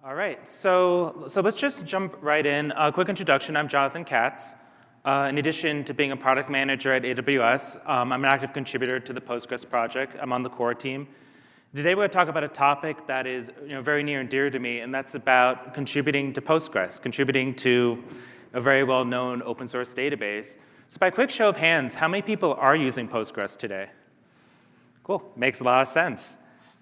All right, so let's just jump right in. A quick introduction, I'm Jonathan Katz. In addition to being a product manager at AWS, I'm an active contributor to the Postgres project. I'm on the core team. Today we're going to talk about a topic that is very near and dear to me, and that's about contributing to Postgres, contributing to a very well-known open source database. So by quick show of hands, how many people are using Postgres today? Cool, makes a lot of sense.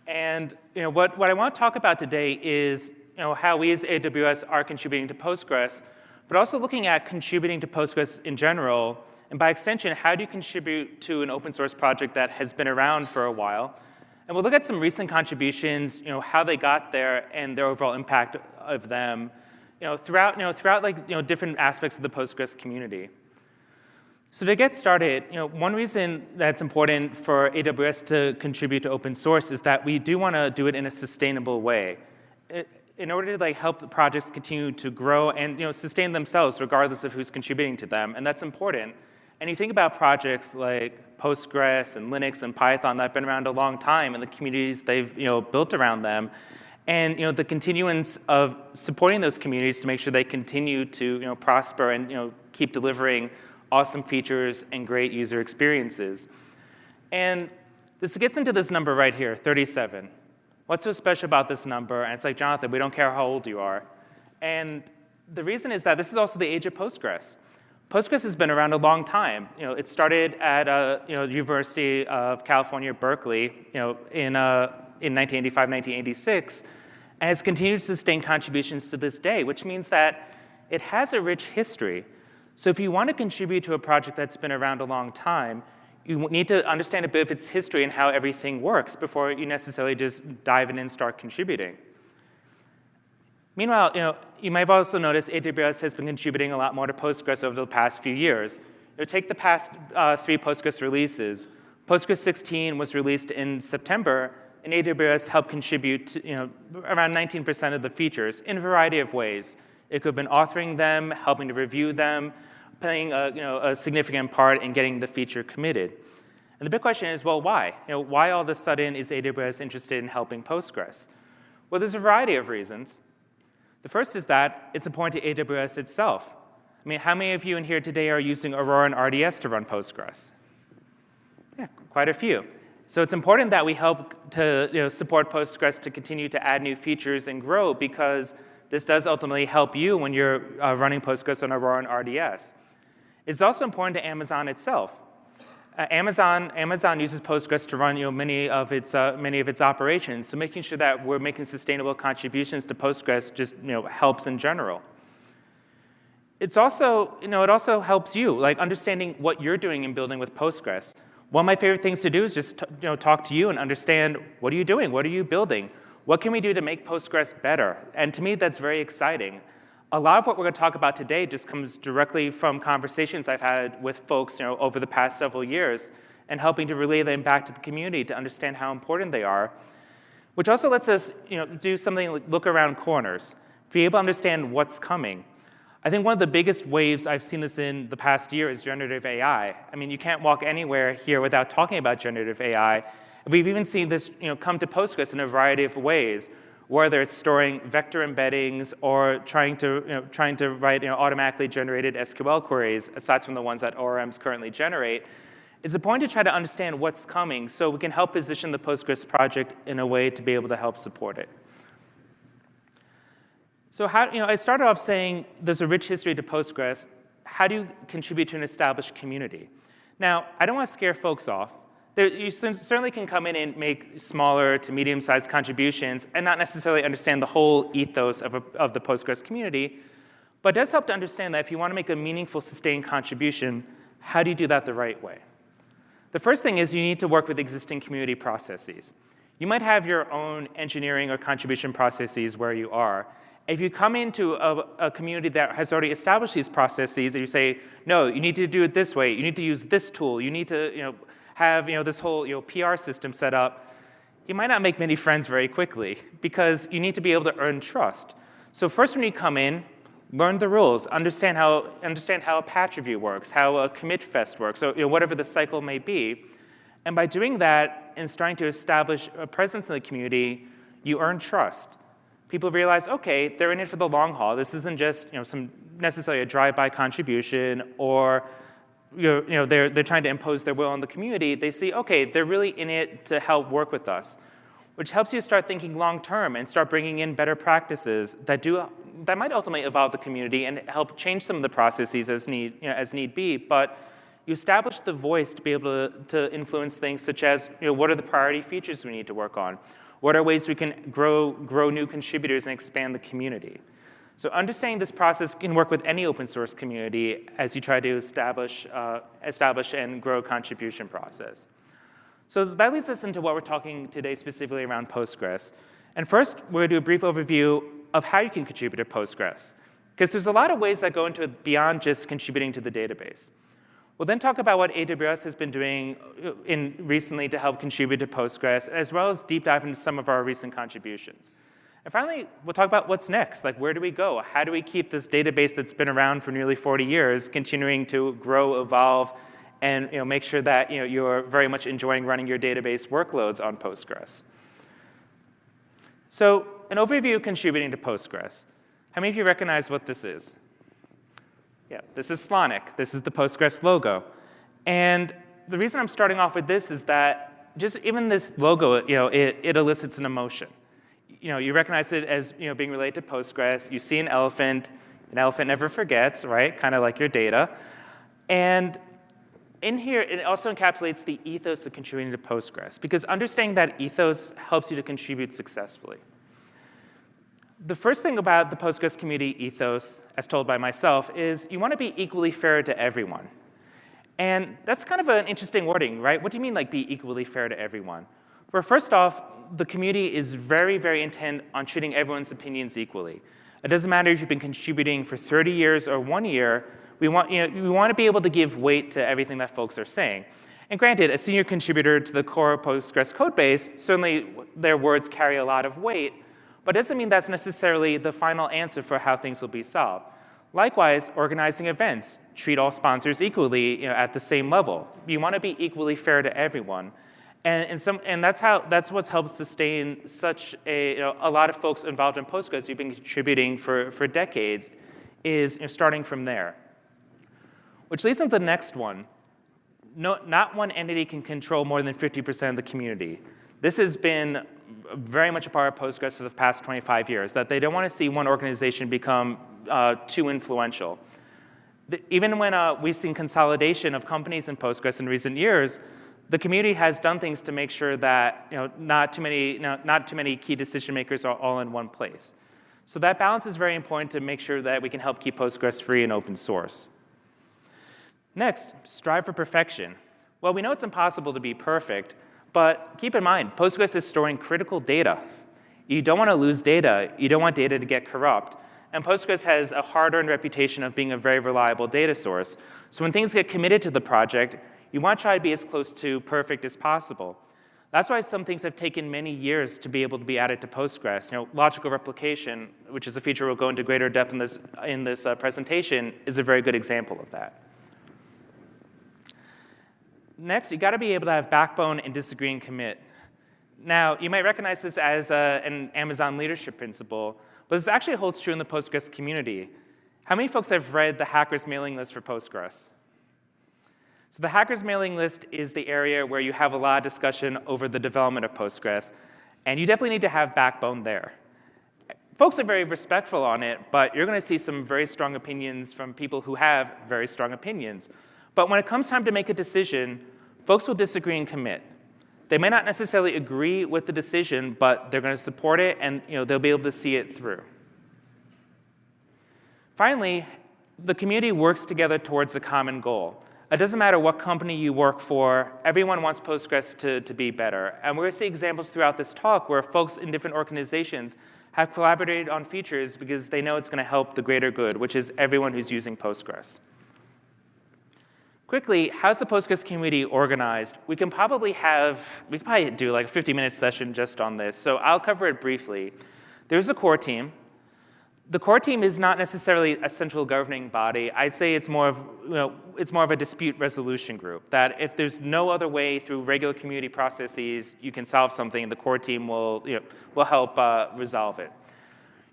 And what I want to talk about today is how we as AWS are contributing to Postgres, but also looking at contributing to Postgres in general, and by extension, how do you contribute to an open source project that has been around for a while? And we'll look at some recent contributions, how they got there, and their overall impact of them, throughout different aspects of the Postgres community. So to get started, one reason that's important for AWS to contribute to open source is that we do want to do it in a sustainable way. In order to help the projects continue to grow and sustain themselves regardless of who's contributing to them, and that's important. And you think about projects like Postgres and Linux and Python that have been around a long time and the communities they've built around them, and the continuance of supporting those communities to make sure they continue to prosper and keep delivering awesome features and great user experiences. And this gets into this number right here, 37. What's so special about this number? And it's like, Jonathan, we don't care how old you are. And the reason is that this is also the age of Postgres. Postgres has been around a long time. It started at University of California, Berkeley, in 1985, 1986, and has continued to sustain contributions to this day, which means that it has a rich history. So if you want to contribute to a project that's been around a long time, you need to understand a bit of its history and how everything works before you necessarily just dive in and start contributing. Meanwhile, you might have also noticed AWS has been contributing a lot more to Postgres over the past few years. Take the past 3 Postgres releases. Postgres 16 was released in September, and AWS helped contribute to around 19% of the features in a variety of ways. It could have been authoring them, helping to review them, playing a significant part in getting the feature committed. And the big question is, well, why? Why all of a sudden is AWS interested in helping Postgres? Well, there's a variety of reasons. The first is that it's important to AWS itself. I mean, how many of you in here today are using Aurora and RDS to run Postgres? Yeah, quite a few. So it's important that we help to support Postgres to continue to add new features and grow, because this does ultimately help you when you're running Postgres on Aurora and RDS. It's also important to Amazon itself. Amazon uses Postgres to run many of its operations, so making sure that we're making sustainable contributions to Postgres just helps in general. It also helps you, understanding what you're doing in building with Postgres. One of my favorite things to do is just talk to you and understand, what are you doing? What are you building? What can we do to make Postgres better? And to me, that's very exciting. A lot of what we're going to talk about today just comes directly from conversations I've had with folks over the past several years, and helping to relay them back to the community to understand how important they are, which also lets us do something like look around corners, be able to understand what's coming. I think one of the biggest waves I've seen this in the past year is generative AI. I mean, you can't walk anywhere here without talking about generative AI. We've even seen this come to Postgres in a variety of ways, whether it's storing vector embeddings or trying to write automatically generated SQL queries, aside from the ones that ORMs currently generate. It's important to try to understand what's coming so we can help position the Postgres project in a way to be able to help support it. So I started off saying there's a rich history to Postgres. How do you contribute to an established community? Now, I don't want to scare folks off. You certainly can come in and make smaller to medium-sized contributions and not necessarily understand the whole ethos of the Postgres community, but it does help to understand that if you want to make a meaningful, sustained contribution, how do you do that the right way? The first thing is you need to work with existing community processes. You might have your own engineering or contribution processes where you are. If you come into a community that has already established these processes and you say, no, you need to do it this way, you need to use this tool, you need to have this whole PR system set up, you might not make many friends very quickly, because you need to be able to earn trust. So first, when you come in, learn the rules, understand how a patch review works, how a commit fest works, or whatever the cycle may be. And by doing that and starting to establish a presence in the community, you earn trust. people realize, okay, they're in it for the long haul. This isn't just some necessarily a drive-by contribution, or they're trying to impose their will on the community. They see, okay, they're really in it to help work with us, which helps you start thinking long-term and start bringing in better practices that might ultimately evolve the community and help change some of the processes as need be. But you establish the voice to be able to influence things such as, what are the priority features we need to work on? What are ways we can grow new contributors and expand the community? So understanding this process can work with any open source community as you try to establish and grow a contribution process. So that leads us into what we're talking today specifically around Postgres. And first, we're going to do a brief overview of how you can contribute to Postgres, because there's a lot of ways that go into it beyond just contributing to the database. We'll then talk about what AWS has been doing recently to help contribute to Postgres, as well as deep dive into some of our recent contributions. And finally, we'll talk about what's next. Like, where do we go? How do we keep this database that's been around for nearly 40 years continuing to grow, evolve, and make sure that you're very much enjoying running your database workloads on Postgres? So an overview of contributing to Postgres. How many of you recognize what this is? Yeah, this is Slonic. This is the Postgres logo. And the reason I'm starting off with this is that just even this logo, it elicits an emotion. You recognize it as being related to Postgres. You see an elephant never forgets, right? Kind of like your data. And in here, it also encapsulates the ethos of contributing to Postgres, because understanding that ethos helps you to contribute successfully. The first thing about the Postgres community ethos, as told by myself, is you want to be equally fair to everyone. And that's kind of an interesting wording, right? What do you mean, like, be equally fair to everyone? Well, first off, the community is very, very intent on treating everyone's opinions equally. It doesn't matter if you've been contributing for 30 years or 1 year. We want to be able to give weight to everything that folks are saying. And granted, a senior contributor to the core Postgres code base, certainly their words carry a lot of weight, but it doesn't mean that's necessarily the final answer for how things will be solved. Likewise, organizing events, treat all sponsors equally at the same level. You want to be equally fair to everyone. And that's what's helped sustain such a lot of folks involved in Postgres who've been contributing for decades, is starting from there. Which leads into the next one. Not one entity can control more than 50% of the community. This has been very much a part of Postgres for the past 25 years, that they don't want to see one organization become too influential. Even when we've seen consolidation of companies in Postgres in recent years, the community has done things to make sure that not too many key decision makers are all in one place. So that balance is very important to make sure that we can help keep Postgres free and open source. Next, strive for perfection. Well, we know it's impossible to be perfect, but keep in mind, Postgres is storing critical data. You don't want to lose data. You don't want data to get corrupt. And Postgres has a hard-earned reputation of being a very reliable data source. So when things get committed to the project, you want to try to be as close to perfect as possible. That's why some things have taken many years to be able to be added to Postgres. Logical replication, which is a feature we'll go into greater depth in this presentation, is a very good example of that. Next, you got to be able to have backbone and disagree and commit. Now, you might recognize this as an Amazon leadership principle, but this actually holds true in the Postgres community. How many folks have read the hackers mailing list for Postgres? So the hackers mailing list is the area where you have a lot of discussion over the development of Postgres, and you definitely need to have backbone there. Folks are very respectful on it, but you're going to see some very strong opinions from people who have very strong opinions. But when it comes time to make a decision, folks will disagree and commit. They may not necessarily agree with the decision, but they're going to support it, and they'll be able to see it through. Finally, the community works together towards a common goal. It doesn't matter what company you work for, everyone wants Postgres to be better. And we're going to see examples throughout this talk where folks in different organizations have collaborated on features because they know it's going to help the greater good, which is everyone who's using Postgres. Quickly, how's the Postgres community organized? We can probably do like a 50-minute session just on this, so I'll cover it briefly. There's a core team. The core team is not necessarily a central governing body. I'd say it's more of a dispute resolution group, that if there's no other way through regular community processes you can solve something, the core team will help resolve it.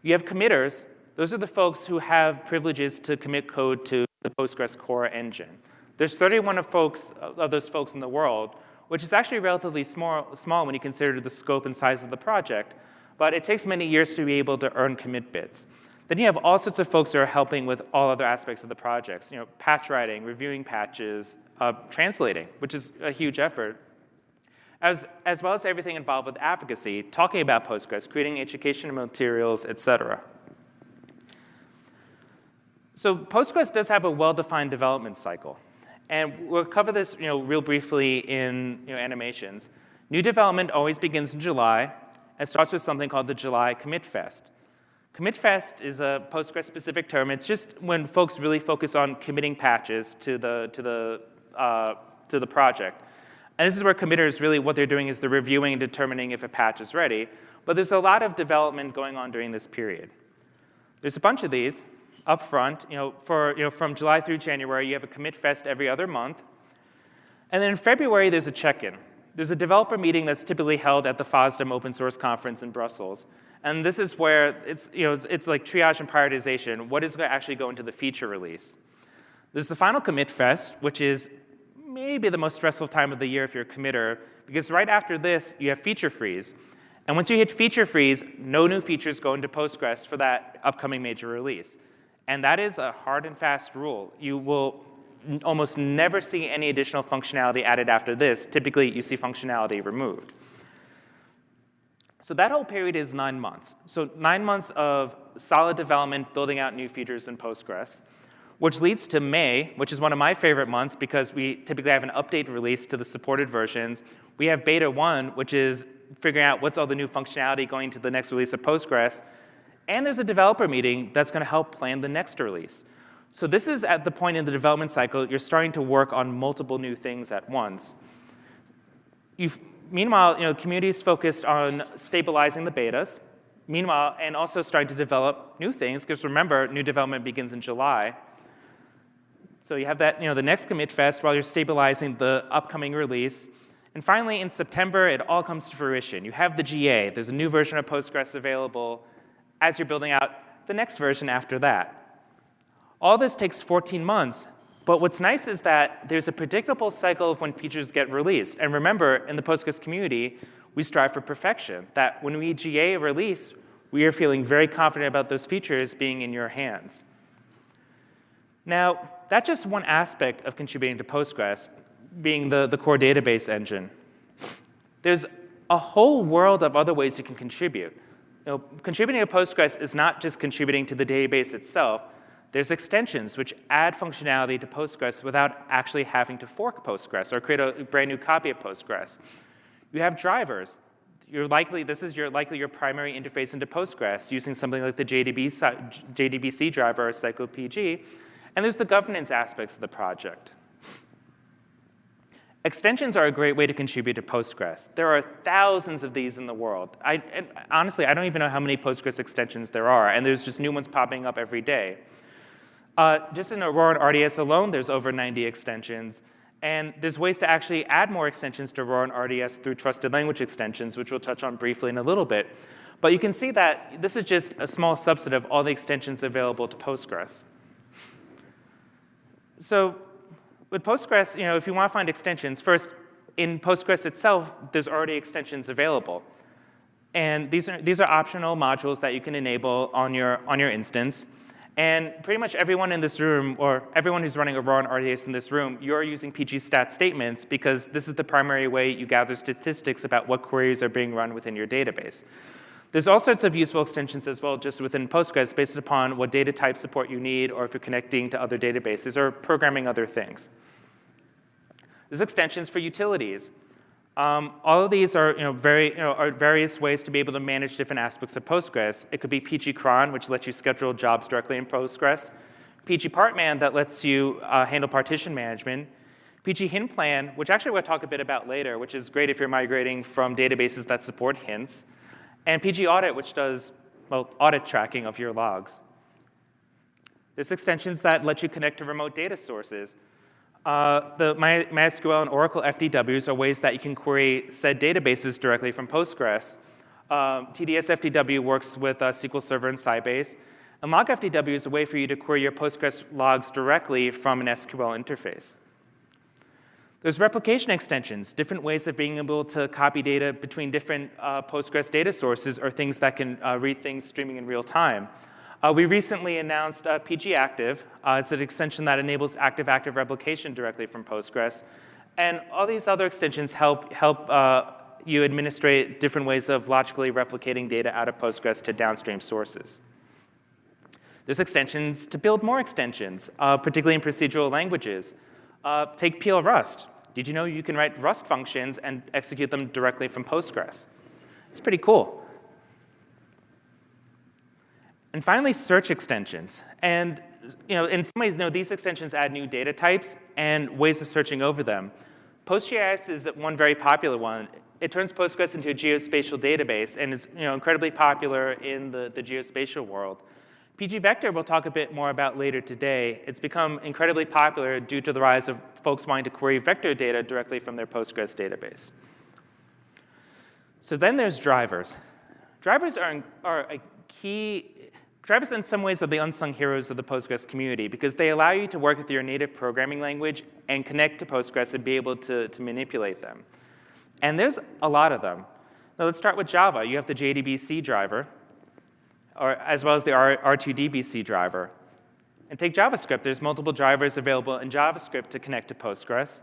You have committers. Those are the folks who have privileges to commit code to the Postgres core engine. There's 31 of those folks in the world, which is actually relatively small when you consider the scope and size of the project, but it takes many years to be able to earn commit bits. Then you have all sorts of folks that are helping with all other aspects of the projects, patch writing, reviewing patches, translating, which is a huge effort, as well as everything involved with advocacy, talking about Postgres, creating educational materials, et cetera. So Postgres does have a well-defined development cycle. And we'll cover this real briefly in animations. New development always begins in July and starts with something called the July Commit Fest. Commit Fest is a Postgres-specific term. It's just when folks really focus on committing patches to the project. And this is where committers really, what they're doing is they're reviewing and determining if a patch is ready. But there's a lot of development going on during this period. There's a bunch of these up front. From July through January, you have a commit fest every other month. And then in February, there's a check-in. There's a developer meeting that's typically held at the FOSDEM Open Source Conference in Brussels. And this is where it's like triage and prioritization. What is going to actually go into the feature release? There's the final commit fest, which is maybe the most stressful time of the year if you're a committer, because right after this, you have feature freeze. And once you hit feature freeze, no new features go into Postgres for that upcoming major release. And that is a hard and fast rule. You will almost never see any additional functionality added after this. Typically, you see functionality removed. So that whole period is 9 months. So 9 months of solid development, building out new features in Postgres, which leads to May, which is one of my favorite months because we typically have an update release to the supported versions. We have beta 1, which is figuring out what's all the new functionality going to the next release of Postgres. And there's a developer meeting that's going to help plan the next release. So this is at the point in the development cycle you're starting to work on multiple new things at once. Meanwhile, community is focused on stabilizing the betas. Meanwhile, and also starting to develop new things, because remember, new development begins in July. So you have that, the next commit fest while you're stabilizing the upcoming release. And finally, in September, it all comes to fruition. You have the GA. There's a new version of Postgres available as you're building out the next version after that. All this takes 14 months. But what's nice is that there's a predictable cycle of when features get released. And remember, in the Postgres community, we strive for perfection, that when we GA a release, we are feeling very confident about those features being in your hands. Now, that's just one aspect of contributing to Postgres, being the core database engine. There's a whole world of other ways you can contribute. Contributing to Postgres is not just contributing to the database itself. There's extensions which add functionality to Postgres without actually having to fork Postgres or create a brand new copy of Postgres. You have drivers. This is likely your primary interface into Postgres, using something like the JDBC driver or CyclePG. And there's the governance aspects of the project. Extensions are a great way to contribute to Postgres. There are thousands of these in the world. Honestly, I don't even know how many Postgres extensions there are, and there's just new ones popping up every day. Just in Aurora and RDS alone, there's over 90 extensions. And there's ways to actually add more extensions to Aurora and RDS through trusted language extensions, which we'll touch on briefly in a little bit. But you can see that this is just a small subset of all the extensions available to Postgres. So with Postgres, if you want to find extensions, first, in Postgres itself, there's already extensions available. And these are optional modules that you can enable on your instance. And pretty much everyone in this room, or everyone who's running Aurora and RDS in this room, you're using pgstat statements because this is the primary way you gather statistics about what queries are being run within your database. There's all sorts of useful extensions as well just within Postgres based upon what data type support you need, or if you're connecting to other databases or programming other things. There's extensions for utilities. All of these are, are various ways to be able to manage different aspects of Postgres. It could be pgcron, which lets you schedule jobs directly in Postgres. pgpartman, that lets you handle partition management. pghintplan, which actually we'll talk a bit about later, which is great if you're migrating from databases that support hints. And pgaudit, which does, audit tracking of your logs. There's extensions that let you connect to remote data sources. The MySQL and Oracle FDWs are ways that you can query said databases directly from Postgres. TDS-FTW works with SQL Server and Sybase. And log-FTW is a way for you to query your Postgres logs directly from an SQL interface. There's replication extensions, different ways of being able to copy data between different Postgres data sources or things that can read things streaming in real time. We recently announced PG Active. It's an extension that enables active-active replication directly from Postgres. And all these other extensions help you administrate different ways of logically replicating data out of Postgres to downstream sources. There's extensions to build more extensions, particularly in procedural languages. Take PL Rust. Did you know you can write Rust functions and execute them directly from Postgres? It's pretty cool. And finally, search extensions. And in some ways, these extensions add new data types and ways of searching over them. PostGIS is one very popular one. It turns Postgres into a geospatial database and is incredibly popular in the geospatial world. PG Vector we'll talk a bit more about later today. It's become incredibly popular due to the rise of folks wanting to query vector data directly from their Postgres database. So then there's drivers. Drivers are a key. Drivers in some ways are the unsung heroes of the Postgres community because they allow you to work with your native programming language and connect to Postgres and be able to manipulate them. And there's a lot of them. Now let's start with Java. You have the JDBC driver, as well as the R2DBC driver. And take JavaScript. There's multiple drivers available in JavaScript to connect to Postgres.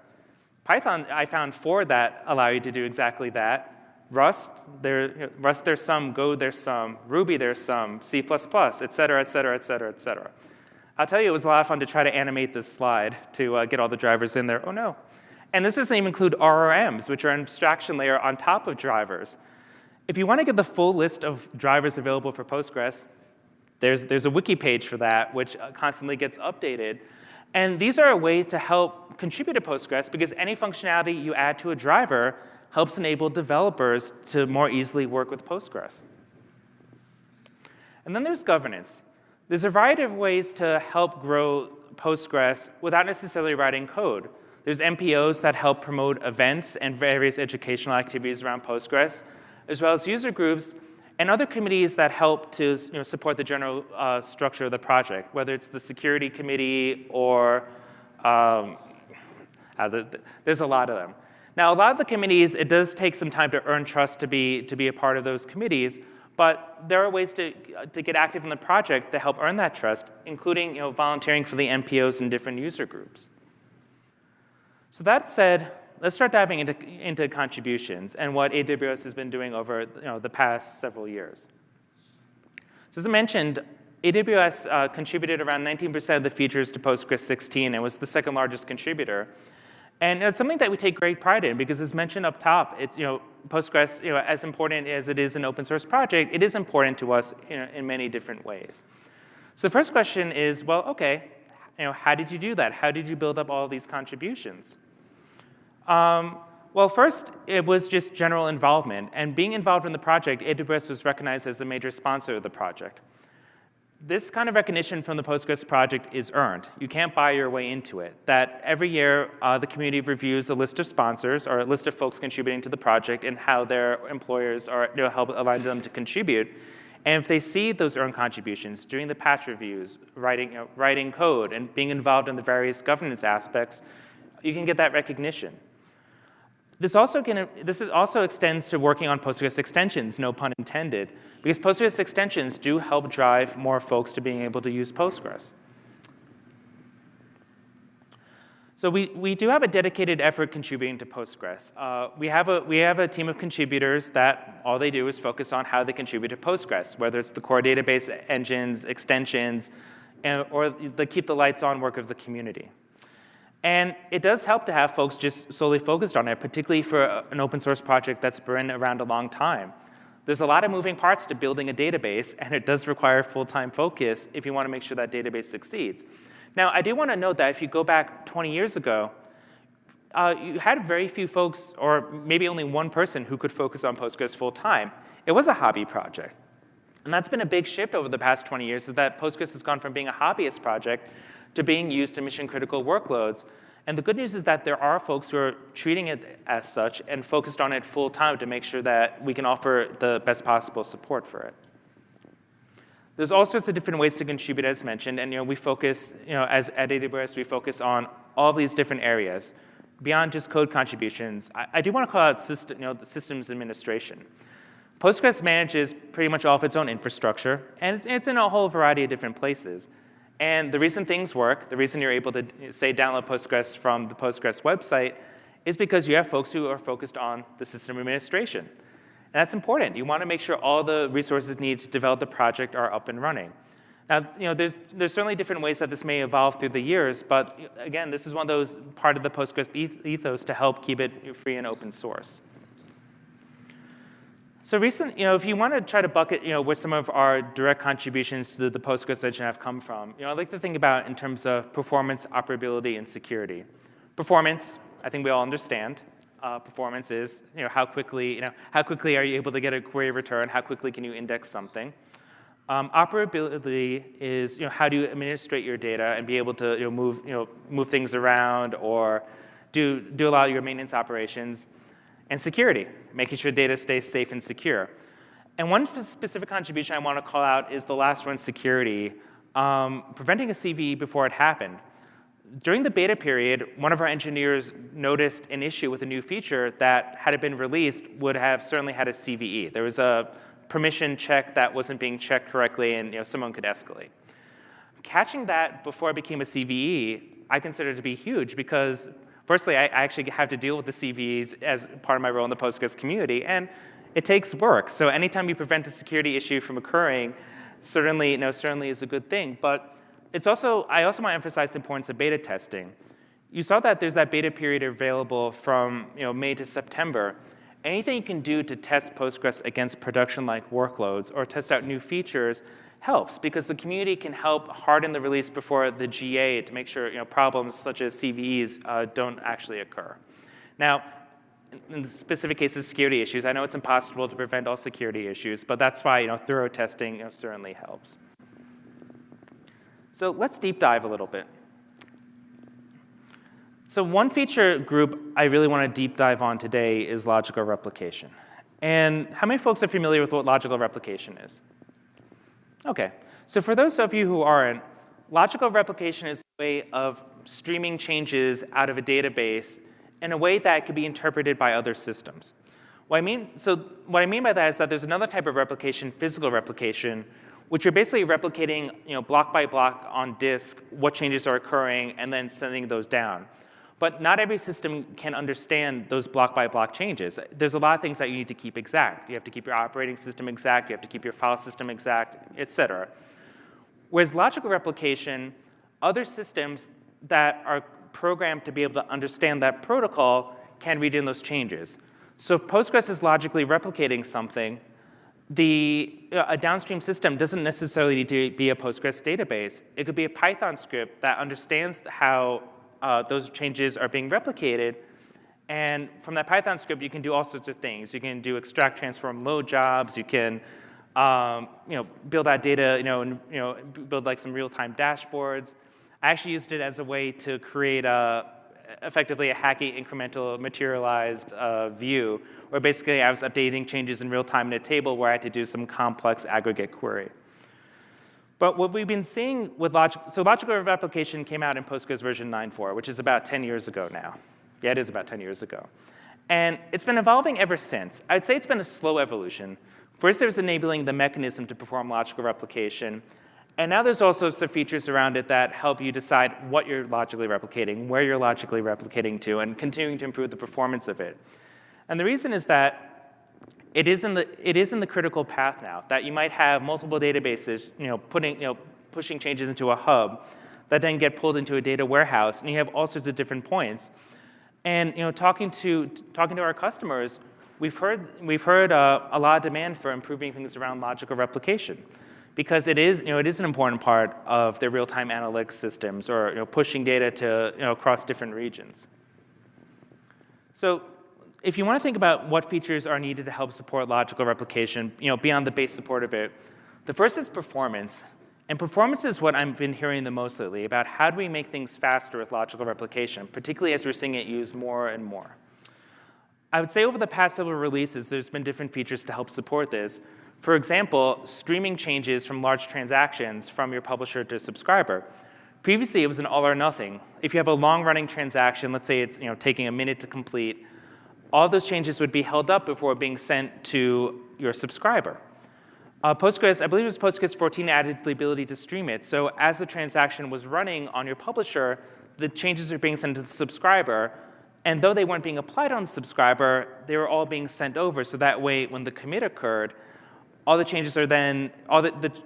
Python, I found 4 that allow you to do exactly that. Rust, there's some. Go, there's some. Ruby, there's some. C++, et cetera, et cetera, et cetera, et cetera. I'll tell you, it was a lot of fun to try to animate this slide to get all the drivers in there. Oh, no. And this doesn't even include RRMs, which are an abstraction layer on top of drivers. If you want to get the full list of drivers available for Postgres, there's a wiki page for that, which constantly gets updated. And these are a way to help contribute to Postgres because any functionality you add to a driver helps enable developers to more easily work with Postgres. And then there's governance. There's a variety of ways to help grow Postgres without necessarily writing code. There's MPOs that help promote events and various educational activities around Postgres, as well as user groups and other committees that help to support the general structure of the project, whether it's the security committee or there's a lot of them. Now, a lot of the committees, it does take some time to earn trust to be a part of those committees, but there are ways to get active in the project to help earn that trust, including volunteering for the MPOs in different user groups. So that said, let's start diving into contributions and what AWS has been doing over the past several years. So as I mentioned, AWS contributed around 19% of the features to Postgres 16 and was the second largest contributor. And it's something that we take great pride in because, as mentioned up top, it's Postgres, as important as it is an open source project, it is important to us in many different ways. So the first question is, well, okay, how did you do that? How did you build up all these contributions? Well, first, it was just general involvement. And being involved in the project, AWS was recognized as a major sponsor of the project. This kind of recognition from the Postgres project is earned. You can't buy your way into it. That every year, the community reviews a list of sponsors or a list of folks contributing to the project and how their employers are help align them to contribute. And if they see those earned contributions, doing the patch reviews, writing code, and being involved in the various governance aspects, you can get that recognition. This also extends to working on Postgres extensions, no pun intended, because Postgres extensions do help drive more folks to being able to use Postgres. So we do have a dedicated effort contributing to Postgres. We have a team of contributors that all they do is focus on how they contribute to Postgres, whether it's the core database engines, extensions, or the keep the lights on work of the community. And it does help to have folks just solely focused on it, particularly for an open source project that's been around a long time. There's a lot of moving parts to building a database, and it does require full-time focus if you want to make sure that database succeeds. Now, I do want to note that if you go back 20 years ago, you had very few folks, or maybe only one person who could focus on Postgres full-time. It was a hobby project. And that's been a big shift over the past 20 years, is that Postgres has gone from being a hobbyist project to being used in mission-critical workloads. And the good news is that there are folks who are treating it as such and focused on it full time to make sure that we can offer the best possible support for it. There's all sorts of different ways to contribute, as mentioned, and we focus, as at AWS, we focus on all these different areas. Beyond just code contributions, I do want to call out the systems administration. Postgres manages pretty much all of its own infrastructure, and it's in a whole variety of different places. And the reason things work, the reason you're able to, say, download Postgres from the Postgres website is because you have folks who are focused on the system administration. And that's important. You want to make sure all the resources needed to develop the project are up and running. Now, there's certainly different ways that this may evolve through the years, but again, this is one of those part of the Postgres ethos to help keep it free and open source. So if you want to try to bucket, where some of our direct contributions to the Postgres engine have come from, I like to think about in terms of performance, operability, and security. Performance, I think we all understand. Performance is, how quickly are you able to get a query return? How quickly can you index something? Operability is, how do you administrate your data and be able to, move things around or do a lot of your maintenance operations. And security, making sure data stays safe and secure. And one specific contribution I want to call out is the last one, security, preventing a CVE before it happened. During the beta period, one of our engineers noticed an issue with a new feature that, had it been released, would have certainly had a CVE. There was a permission check that wasn't being checked correctly, and someone could escalate. Catching that before it became a CVE, I consider to be huge because firstly, I actually have to deal with the CVEs as part of my role in the Postgres community, and it takes work. So anytime you prevent a security issue from occurring, certainly is a good thing. But I also want to emphasize the importance of beta testing. You saw that there's that beta period available from May to September. Anything you can do to test Postgres against production-like workloads or test out new features helps because the community can help harden the release before the GA to make sure problems such as CVEs don't actually occur. Now, in the specific cases, security issues, I know it's impossible to prevent all security issues, but that's why thorough testing certainly helps. So let's deep dive a little bit. So one feature group I really want to deep dive on today is logical replication. And how many folks are familiar with what logical replication is? OK, so for those of you who aren't, logical replication is a way of streaming changes out of a database in a way that could be interpreted by other systems. What I mean by that is that there's another type of replication, physical replication, which you're basically replicating block by block on disk what changes are occurring and then sending those down. But not every system can understand those block-by-block changes. There's a lot of things that you need to keep exact. You have to keep your operating system exact. You have to keep your file system exact, et cetera. Whereas logical replication, other systems that are programmed to be able to understand that protocol can read in those changes. So if Postgres is logically replicating something, a downstream system doesn't necessarily need to be a Postgres database. It could be a Python script that understands how those changes are being replicated. And from that Python script, you can do all sorts of things. You can do extract, transform, load jobs. You can build that data, and build like some real-time dashboards. I actually used it as a way to create effectively a hacky incremental materialized view, where basically I was updating changes in real time in a table where I had to do some complex aggregate query. But what we've been seeing with logical replication came out in Postgres version 9.4, which is about 10 years ago now. Yeah, it is about 10 years ago. And it's been evolving ever since. I'd say it's been a slow evolution. First, there was enabling the mechanism to perform logical replication. And now there's also some features around it that help you decide what you're logically replicating, where you're logically replicating to, and continuing to improve the performance of it. And the reason is that it is in the critical path now, that you might have multiple databases pushing changes into a hub that then get pulled into a data warehouse, and you have all sorts of different points. And talking to our customers, we've heard a lot of demand for improving things around logical replication, because it is an important part of their real-time analytics systems, or pushing data to across different regions. So if you want to think about what features are needed to help support logical replication, beyond the base support of it, the first is performance. And performance is what I've been hearing the most lately about how do we make things faster with logical replication, particularly as we're seeing it used more and more. I would say over the past several releases, there's been different features to help support this. For example, streaming changes from large transactions from your publisher to subscriber. Previously, it was an all or nothing. If you have a long-running transaction, let's say it's taking a minute to complete, all those changes would be held up before being sent to your subscriber. Postgres, I believe it was Postgres 14 added the ability to stream it. So as the transaction was running on your publisher, the changes are being sent to the subscriber. And though they weren't being applied on the subscriber, they were all being sent over. So that way, when the commit occurred, all the changes are then,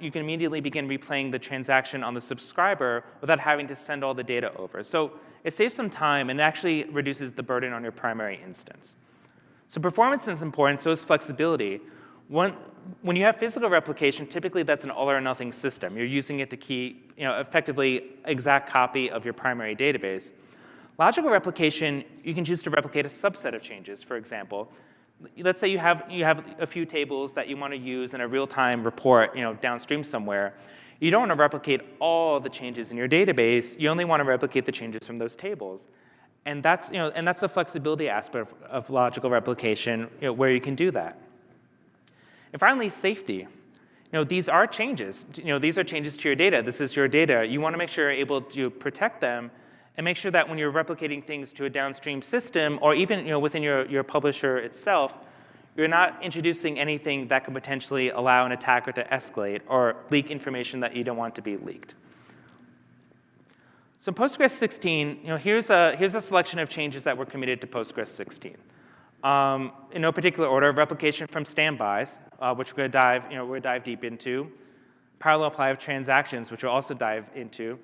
you can immediately begin replaying the transaction on the subscriber without having to send all the data over. So it saves some time and actually reduces the burden on your primary instance. So performance is important, so is flexibility. When you have physical replication, typically that's an all or nothing system. You're using it to keep effectively exact copy of your primary database. Logical replication, you can choose to replicate a subset of changes, for example. Let's say you have a few tables that you want to use in a real-time report downstream somewhere. You don't want to replicate all the changes in your database. You only want to replicate the changes from those tables. And that's the flexibility aspect of logical replication where you can do that. And finally, safety. These are changes. These are changes to your data. This is your data. You want to make sure you're able to protect them and make sure that when you're replicating things to a downstream system, or even within your publisher itself, you're not introducing anything that could potentially allow an attacker to escalate or leak information that you don't want to be leaked. So Postgres 16, here's a selection of changes that were committed to Postgres 16. In no particular order, replication from standbys, which we're going to dive deep into. Parallel apply of transactions, which we'll also dive into.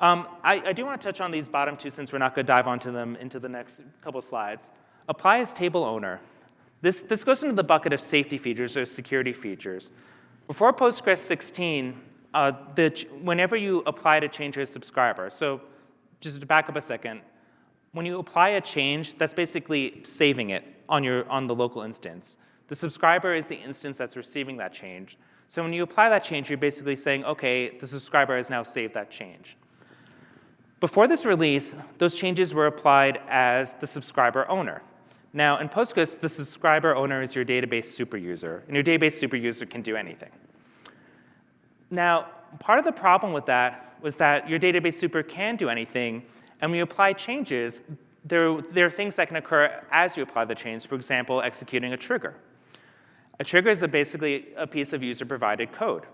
I do want to touch on these bottom two since we're not going to dive onto them into the next couple slides. Apply as table owner. This goes into the bucket of safety features or security features. Before Postgres 16, whenever you apply a change to a subscriber, so just to back up a second, when you apply a change, that's basically saving it on the local instance. The subscriber is the instance that's receiving that change. So when you apply that change, you're basically saying, OK, the subscriber has now saved that change. Before this release, those changes were applied as the subscriber owner. Now, in Postgres, the subscriber owner is your database superuser, and your database superuser can do anything. Now, part of the problem with that was that your database super can do anything, and when you apply changes, there are things that can occur as you apply the change, for example, executing a trigger. A trigger is basically a piece of user-provided code.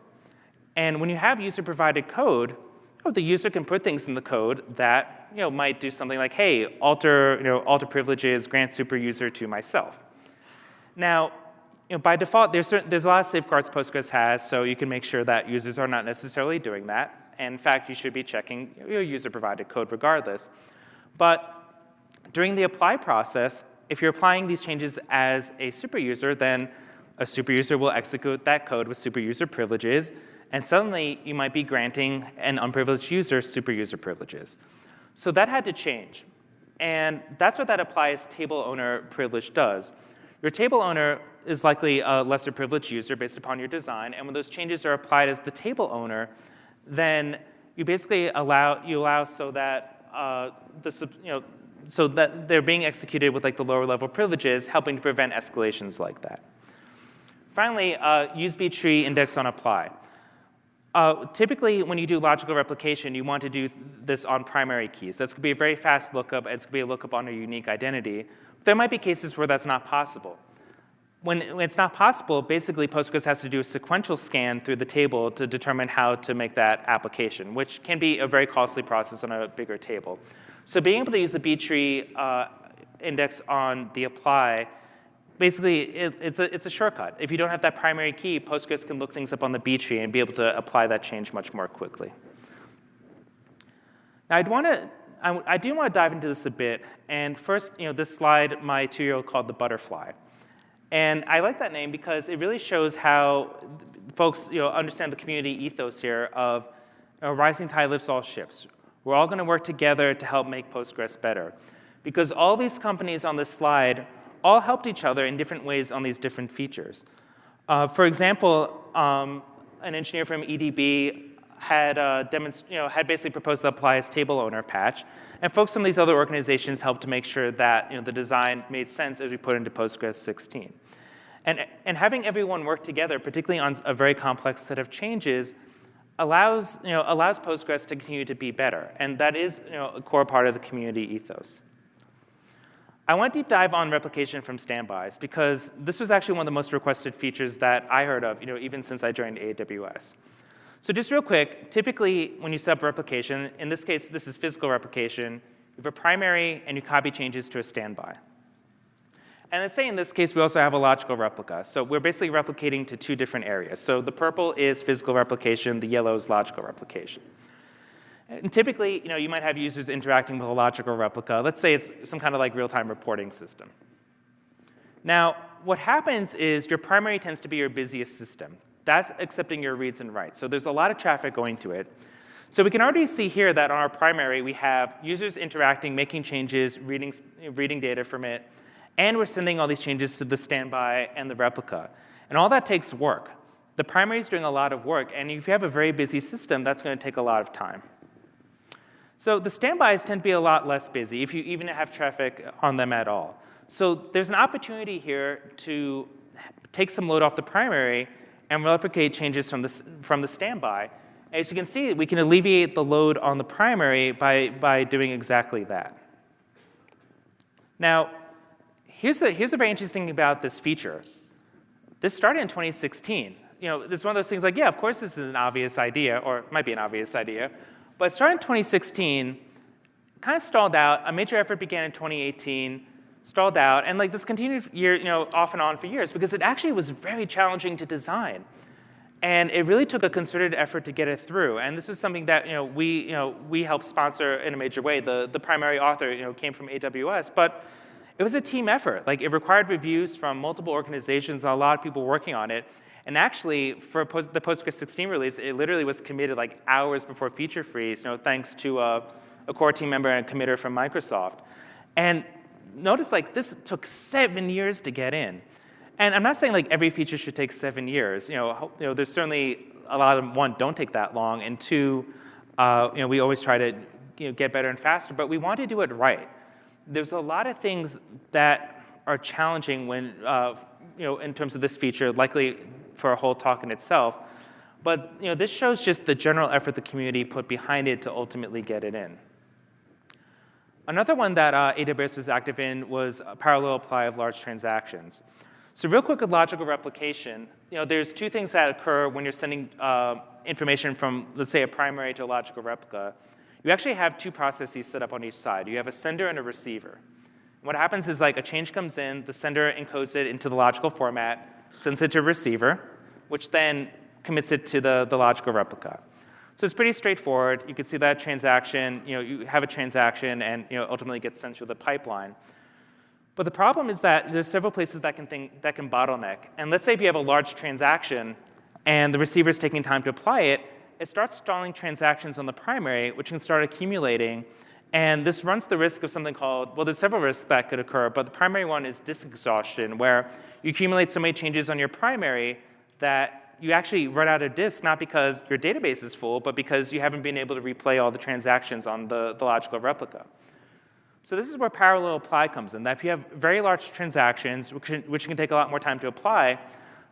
And when you have user-provided code, the user can put things in the code that might do something like, hey, alter privileges, grant superuser to myself. Now, by default, there's a lot of safeguards Postgres has, so you can make sure that users are not necessarily doing that. And in fact, you should be checking your user-provided code regardless. But during the apply process, if you're applying these changes as a superuser, then a superuser will execute that code with superuser privileges. And suddenly, you might be granting an unprivileged user superuser privileges. So that had to change. And that's what that apply as table owner privilege does. Your table owner is likely a lesser privileged user based upon your design. And when those changes are applied as the table owner, then you basically allow so that so that they're being executed with the lower level privileges, helping to prevent escalations like that. Finally, use B-tree index on apply. Typically, when you do logical replication, you want to do this on primary keys. That's going to be a very fast lookup. It's going to be a lookup on a unique identity. But there might be cases where that's not possible. When it's not possible, basically, Postgres has to do a sequential scan through the table to determine how to make that application, which can be a very costly process on a bigger table. So being able to use the B-tree index on the apply, basically, it's a shortcut. If you don't have that primary key, Postgres can look things up on the B-tree and be able to apply that change much more quickly. Now, I do want to dive into this a bit. And first, this slide, my 2-year-old called the butterfly. And I like that name because it really shows how folks understand the community ethos here of a rising tide lifts all ships. We're all going to work together to help make Postgres better. Because all these companies on this slide all helped each other in different ways on these different features. For example, an engineer from EDB had basically proposed the apply as table owner patch, and folks from these other organizations helped to make sure that the design made sense as we put into Postgres 16. And having everyone work together, particularly on a very complex set of changes, allows Postgres to continue to be better, and that is a core part of the community ethos. I want to deep dive on replication from standbys because this was actually one of the most requested features that I heard of, even since I joined AWS. So just real quick, typically when you set up replication, in this case, this is physical replication, you have a primary and you copy changes to a standby. And let's say in this case, we also have a logical replica. So we're basically replicating to two different areas. So the purple is physical replication, the yellow is logical replication. And typically, you might have users interacting with a logical replica. Let's say it's some kind of like real-time reporting system. Now, what happens is your primary tends to be your busiest system. That's accepting your reads and writes. So there's a lot of traffic going to it. So we can already see here that on our primary, we have users interacting, making changes, reading data from it, and we're sending all these changes to the standby and the replica. And all that takes work. The primary is doing a lot of work, and if you have a very busy system, that's going to take a lot of time. So the standbys tend to be a lot less busy if you even have traffic on them at all. So there's an opportunity here to take some load off the primary and replicate changes from the standby. As you can see, we can alleviate the load on the primary by doing exactly that. Now, here's the very interesting thing about this feature. This started in 2016. This is one of those things like, yeah, of course this is an obvious idea, or it might be an obvious idea. But it started in 2016, kind of stalled out. A major effort began in 2018, stalled out, and this continued off and on for years because it actually was very challenging to design. And it really took a concerted effort to get it through. And this was something that we helped sponsor in a major way. The primary author came from AWS, but it was a team effort. It required reviews from multiple organizations, a lot of people working on it. And actually, for the Postgres 16 release, it literally was committed hours before feature freeze, thanks to a core team member and a committer from Microsoft. And notice this took 7 years to get in. And I'm not saying every feature should take 7 years. There's certainly a lot of them, one, don't take that long, and two, we always try to get better and faster, but we want to do it right. There's a lot of things that are challenging when, in terms of this feature, likely for a whole talk in itself. But this shows just the general effort the community put behind it to ultimately get it in. Another one that AWS was active in was a parallel apply of large transactions. So real quick with logical replication, there's two things that occur when you're sending information from, let's say, a primary to a logical replica. You actually have two processes set up on each side. You have a sender and a receiver. What happens is a change comes in, the sender encodes it into the logical format, sends it to a receiver, which then commits it to the logical replica. So it's pretty straightforward. You can see that transaction, you have a transaction and ultimately gets sent through the pipeline. But the problem is that there's several places that can bottleneck. And let's say if you have a large transaction and the receiver is taking time to apply it, it starts stalling transactions on the primary, which can start accumulating. And this runs the risk of something called, well, there's several risks that could occur, but the primary one is disk exhaustion, where you accumulate so many changes on your primary that you actually run out of disk, not because your database is full, but because you haven't been able to replay all the transactions on the logical replica. So this is where parallel apply comes in, that if you have very large transactions, which can take a lot more time to apply,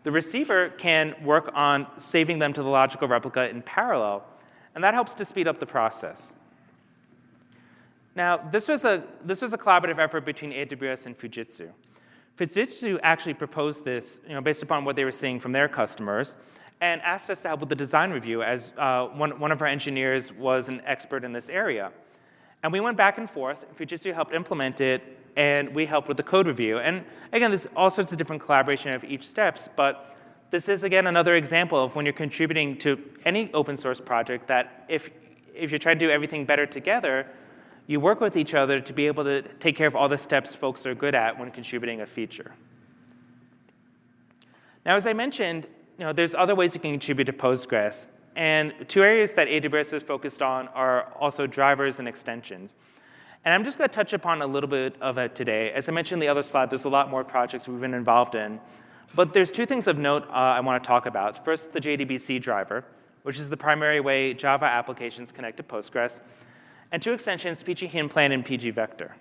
the receiver can work on saving them to the logical replica in parallel, and that helps to speed up the process. Now, this was a collaborative effort between AWS and Fujitsu. Fujitsu actually proposed this based upon what they were seeing from their customers and asked us to help with the design review as one of our engineers was an expert in this area. And we went back and forth. Fujitsu helped implement it, and we helped with the code review. And again, there's all sorts of different collaboration of each steps, but this is, again, another example of when you're contributing to any open source project that if you're trying to do everything better together, you work with each other to be able to take care of all the steps folks are good at when contributing a feature. Now, as I mentioned, there's other ways you can contribute to Postgres. And two areas that AWS is focused on are also drivers and extensions. And I'm just going to touch upon a little bit of it today. As I mentioned in the other slide, there's a lot more projects we've been involved in. But there's two things of note I want to talk about. First, the JDBC driver, which is the primary way Java applications connect to Postgres, and 2 extensions, pg-hinplan and pg-vector.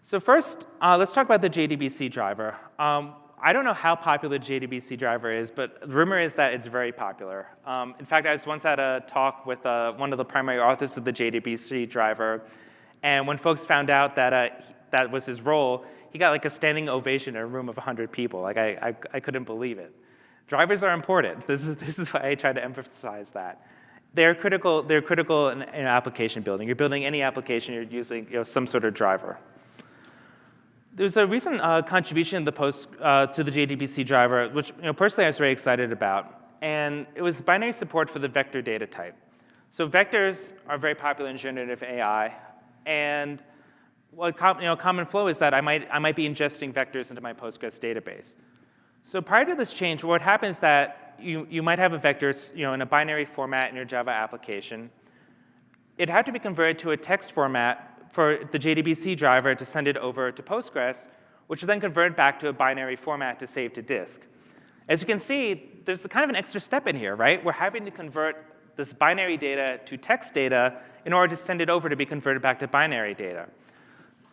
So first, let's talk about the JDBC driver. I don't know how popular the JDBC driver is, but the rumor is that it's very popular. In fact, I was once at a talk with one of the primary authors of the JDBC driver, and when folks found out that that was his role, he got like a standing ovation in a room of 100 people. Like I couldn't believe it. Drivers are important. This is why I try to emphasize that. They're critical in application building. You're building any application, you're using some sort of driver. There's a recent contribution to the JDBC driver, which personally I was very excited about. And it was binary support for the vector data type. So vectors are very popular in generative AI. And what common flow is that I might be ingesting vectors into my Postgres database. So prior to this change, what happens is that you might have a vector in a binary format in your Java application. It had to be converted to a text format for the JDBC driver to send it over to Postgres, which will then convert back to a binary format to save to disk. As you can see, there's kind of an extra step in here, right? We're having to convert this binary data to text data in order to send it over to be converted back to binary data.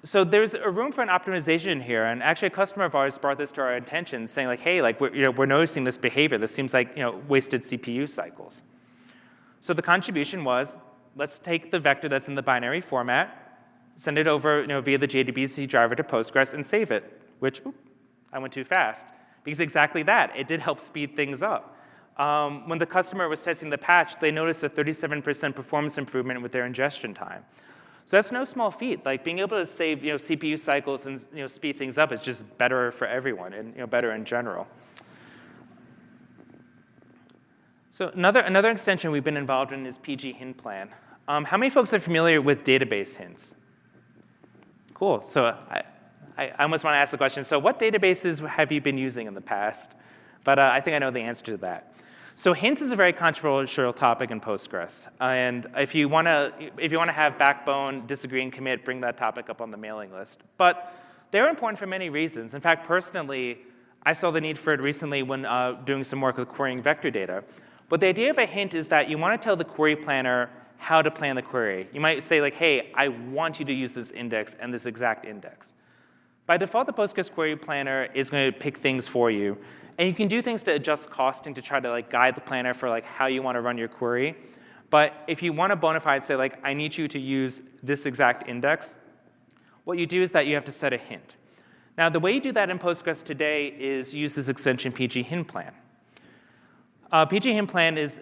So there's a room for an optimization here, and actually a customer of ours brought this to our attention, saying like, hey, like we're noticing this behavior. This seems like wasted CPU cycles. So the contribution was, let's take the vector that's in the binary format, send it over via the JDBC driver to Postgres, and save it, which, I went too fast. Because exactly that, it did help speed things up. When the customer was testing the patch, they noticed a 37% performance improvement with their ingestion time. So that's no small feat. Like being able to save CPU cycles and speed things up is just better for everyone and better in general. So another extension we've been involved in is pg-hinplan. How many folks are familiar with database hints? Cool. So I almost want to ask the question, so what databases have you been using in the past? But I think I know the answer to that. So hints is a very controversial topic in Postgres. And if you want to have backbone, disagree, and commit, bring that topic up on the mailing list. But they're important for many reasons. In fact, personally, I saw the need for it recently when doing some work with querying vector data. But the idea of a hint is that you want to tell the query planner how to plan the query. You might say, like, hey, I want you to use this index and this exact index. By default, the Postgres query planner is going to pick things for you. And you can do things to adjust costing to try to guide the planner for how you want to run your query. But if you want to bona fide say, I need you to use this exact index, what you do is that you have to set a hint. Now, the way you do that in Postgres today is use this extension pg-hinplan. Pg-hinplan is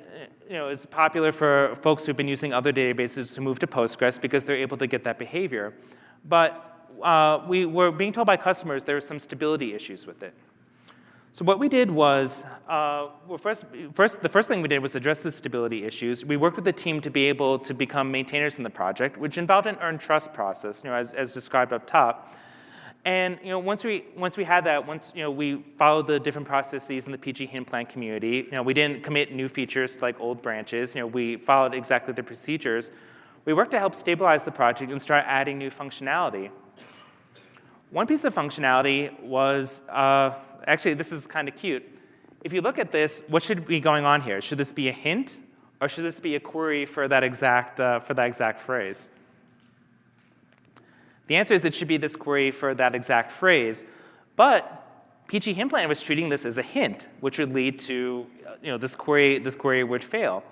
popular for folks who've been using other databases to move to Postgres because they're able to get that behavior. But we were being told by customers there were some stability issues with it. So what we did was, the first thing we did was address the stability issues. We worked with the team to be able to become maintainers in the project, which involved an earned trust process, as described up top. And once we had that, we followed the different processes in the pg-hinplan community. We didn't commit new features to old branches. We followed exactly the procedures. We worked to help stabilize the project and start adding new functionality. One piece of functionality was actually this is kind of cute. If you look at this, what should be going on here? Should this be a hint, or should this be a query for that exact phrase? The answer is it should be this query for that exact phrase, but pg-hinplan was treating this as a hint, which would lead to this query would fail.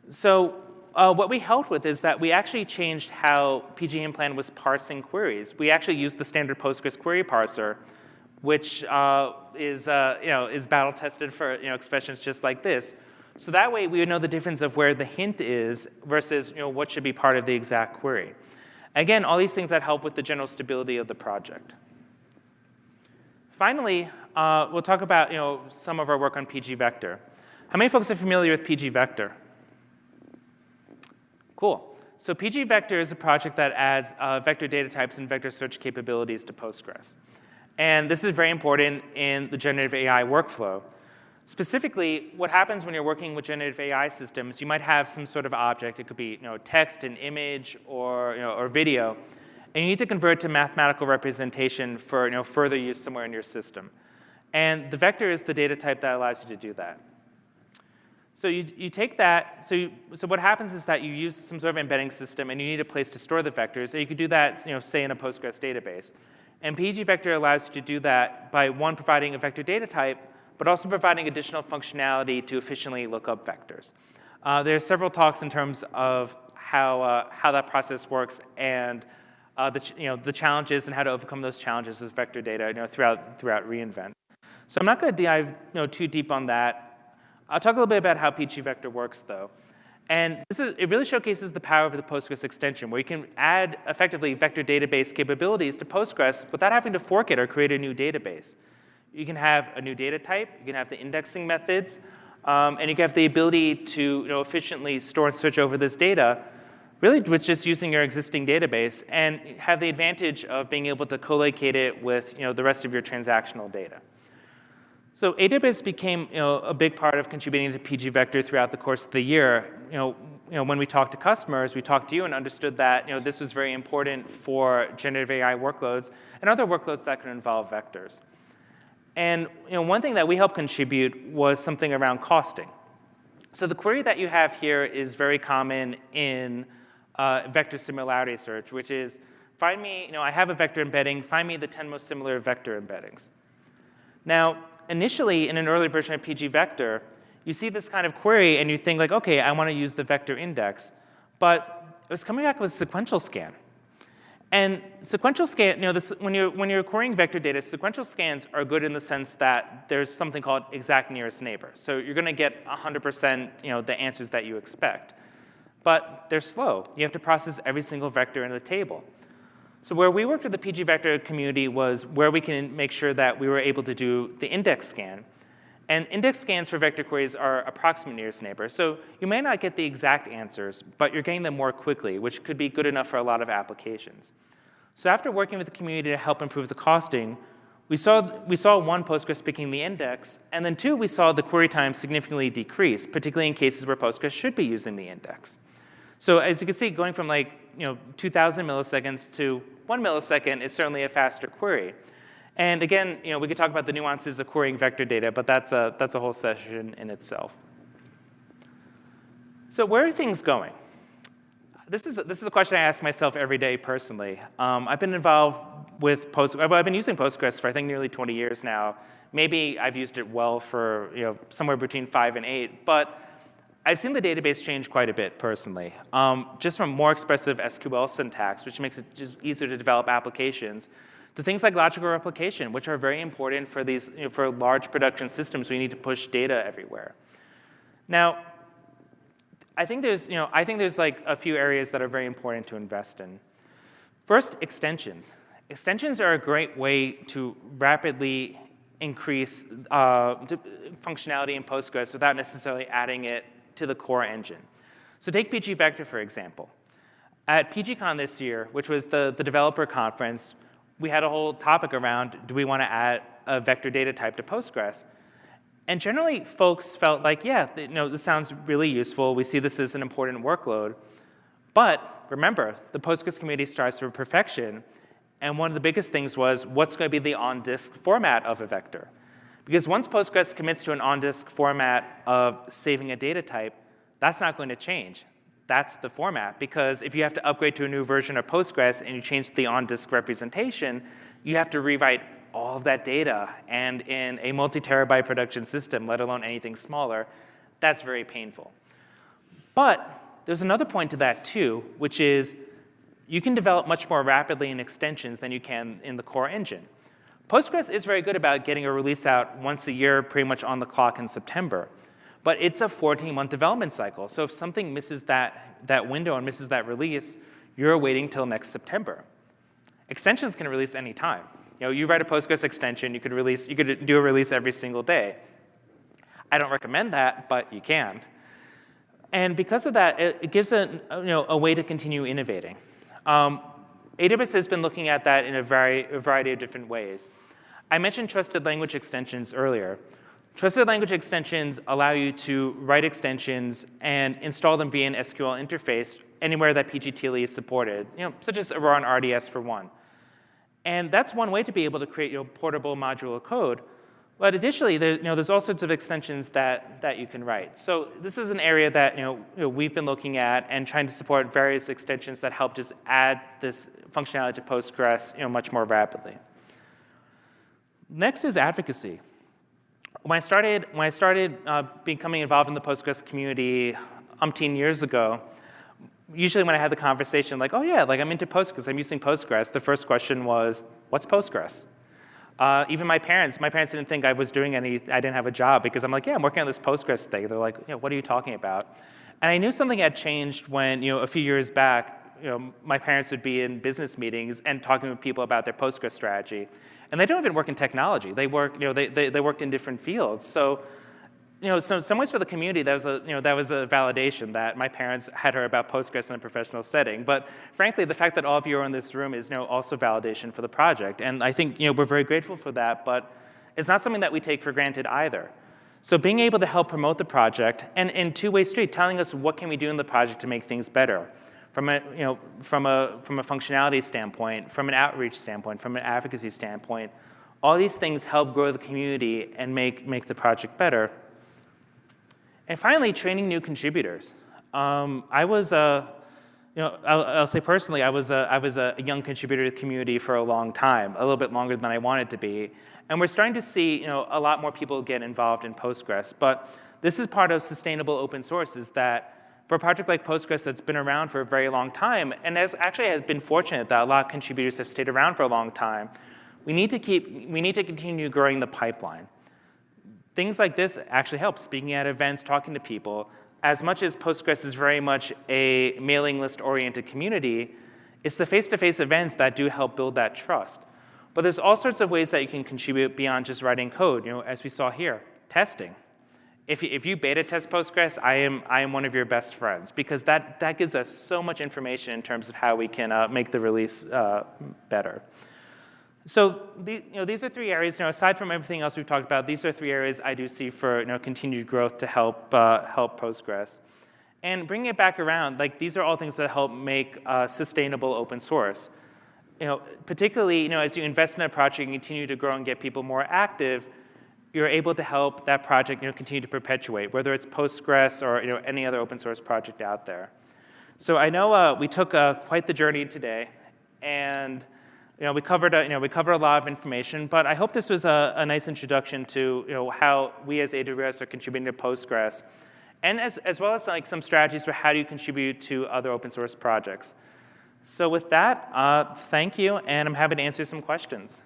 So what we helped with is that we actually changed how pg-hinplan was parsing queries. We actually used the standard Postgres query parser, which is battle tested for expressions just like this. So that way we would know the difference of where the hint is versus what should be part of the exact query. Again, all these things that help with the general stability of the project. Finally, we'll talk about some of our work on pg-vector. How many folks are familiar with pg-vector? Cool. So pg-vector is a project that adds vector data types and vector search capabilities to Postgres. And this is very important in the generative AI workflow. Specifically, what happens when you're working with generative AI systems, you might have some sort of object. It could be text, an image, or video. And you need to convert it to mathematical representation for further use somewhere in your system. And the vector is the data type that allows you to do that. So you take that, so what happens is that you use some sort of embedding system and you need a place to store the vectors. And you could do that, say in a Postgres database. And pgvector allows you to do that by, one, providing a vector data type, but also providing additional functionality to efficiently look up vectors. There are several talks in terms of how that process works and the challenges and how to overcome those challenges with vector data throughout reInvent. So I'm not going to dive too deep on that. I'll talk a little bit about how pgvector works, though. And it really showcases the power of the Postgres extension, where you can add, effectively, vector database capabilities to Postgres without having to fork it or create a new database. You can have a new data type. You can have the indexing methods. And you can have the ability to efficiently store and switch over this data, really with just using your existing database, and have the advantage of being able to co-locate it with the rest of your transactional data. So AWS became a big part of contributing to pgvector throughout the course of the year. When we talked to customers, we talked to you and understood that this was very important for generative AI workloads and other workloads that could involve vectors. And one thing that we helped contribute was something around costing. So the query that you have here is very common in vector similarity search, which is, find me, I have a vector embedding, find me the 10 most similar vector embeddings. Now, initially, in an early version of pgvector, you see this kind of query, and you think, like, OK, I want to use the vector index. But it was coming back with sequential scan. And sequential scan, when you're querying vector data, sequential scans are good in the sense that there's something called exact nearest neighbor. So you're going to get 100% the answers that you expect. But they're slow. You have to process every single vector in the table. So where we worked with the pgvector community was where we can make sure that we were able to do the index scan. And index scans for vector queries are approximate nearest neighbor. So you may not get the exact answers, but you're getting them more quickly, which could be good enough for a lot of applications. So after working with the community to help improve the costing, we saw one, Postgres picking the index, and then two, we saw the query time significantly decrease, particularly in cases where Postgres should be using the index. So as you can see, going from 2,000 milliseconds to 1 millisecond is certainly a faster query. And again, we could talk about the nuances of querying vector data, but that's a whole session in itself. So where are things going? This is a question I ask myself every day personally. I've been involved with Postgres. I've been using Postgres for I think nearly 20 years now. Maybe I've used it well for somewhere between 5 and 8, but I've seen the database change quite a bit personally. Just from more expressive SQL syntax, which makes it just easier to develop applications, to things like logical replication, which are very important for these for large production systems where you need to push data everywhere. Now, I think there's like a few areas that are very important to invest in. First, extensions. Extensions are a great way to rapidly increase functionality in Postgres without necessarily adding it to the core engine. So take pgvector, for example. At PGCon this year, which was the developer conference, we had a whole topic around, do we want to add a vector data type to Postgres? And generally, folks felt like, yeah, this sounds really useful. We see this as an important workload. But remember, the Postgres community strives for perfection. And one of the biggest things was, what's going to be the on-disk format of a vector? Because once Postgres commits to an on-disk format of saving a data type, that's not going to change. That's the format. Because if you have to upgrade to a new version of Postgres and you change the on-disk representation, you have to rewrite all of that data. And in a multi-terabyte production system, let alone anything smaller, that's very painful. But there's another point to that, too, which is you can develop much more rapidly in extensions than you can in the core engine. Postgres is very good about getting a release out once a year, pretty much on the clock in September. But it's a 14-month development cycle. So if something misses that window and misses that release, you're waiting till next September. Extensions can release any time. You write a Postgres extension, you could do a release every single day. I don't recommend that, but you can. And because of that, it gives a way to continue innovating. AWS has been looking at that in a variety of different ways. I mentioned trusted language extensions earlier. Trusted language extensions allow you to write extensions and install them via an SQL interface anywhere that pgTLE is supported, such as Aurora RDS for one. And that's one way to be able to create portable modular code. But additionally, there's all sorts of extensions that you can write. So this is an area that we've been looking at and trying to support various extensions that help just add this functionality to Postgres much more rapidly. Next is advocacy. When I started becoming involved in the Postgres community umpteen years ago, usually when I had the conversation like, oh yeah, like I'm into Postgres, I'm using Postgres, the first question was, what's Postgres? Even my parents didn't think I was doing I didn't have a job because I'm like, yeah, I'm working on this Postgres thing. They're like, what are you talking about? And I knew something had changed when, a few years back, my parents would be in business meetings and talking with people about their Postgres strategy. And they don't even work in technology. They work, they worked in different fields. So, so some ways for the community, that was a validation that my parents had heard about Postgres in a professional setting. But frankly, the fact that all of you are in this room is also validation for the project. And I think we're very grateful for that, but it's not something that we take for granted either. So being able to help promote the project, and in two-way street, telling us what can we do in the project to make things better, from a functionality standpoint, from an outreach standpoint, from an advocacy standpoint, all these things help grow the community and make the project better. And finally, training new contributors. I'll say personally, I was a young contributor to the community for a long time, a little bit longer than I wanted to be. And we're starting to see a lot more people get involved in Postgres. But this is part of sustainable open source, is that for a project like Postgres that's been around for a very long time, and has been fortunate that a lot of contributors have stayed around for a long time, we need to continue growing the pipeline. Things like this actually help, speaking at events, talking to people. As much as Postgres is very much a mailing list-oriented community, it's the face-to-face events that do help build that trust. But there's all sorts of ways that you can contribute beyond just writing code, as we saw here. Testing. If you beta test Postgres, I am one of your best friends, because that gives us so much information in terms of how we can make the release better. So these are three areas. Aside from everything else we've talked about, these are three areas I do see for continued growth to help Postgres. And bringing it back around, these are all things that help make sustainable open source. Particularly, as you invest in a project and continue to grow and get people more active, you're able to help that project continue to perpetuate, whether it's Postgres or any other open source project out there. So I know we took quite the journey today, and we covered a lot of information, but I hope this was a nice introduction to how we as AWS are contributing to Postgres, and as well as some strategies for how do you contribute to other open source projects. So with that, thank you, and I'm happy to answer some questions.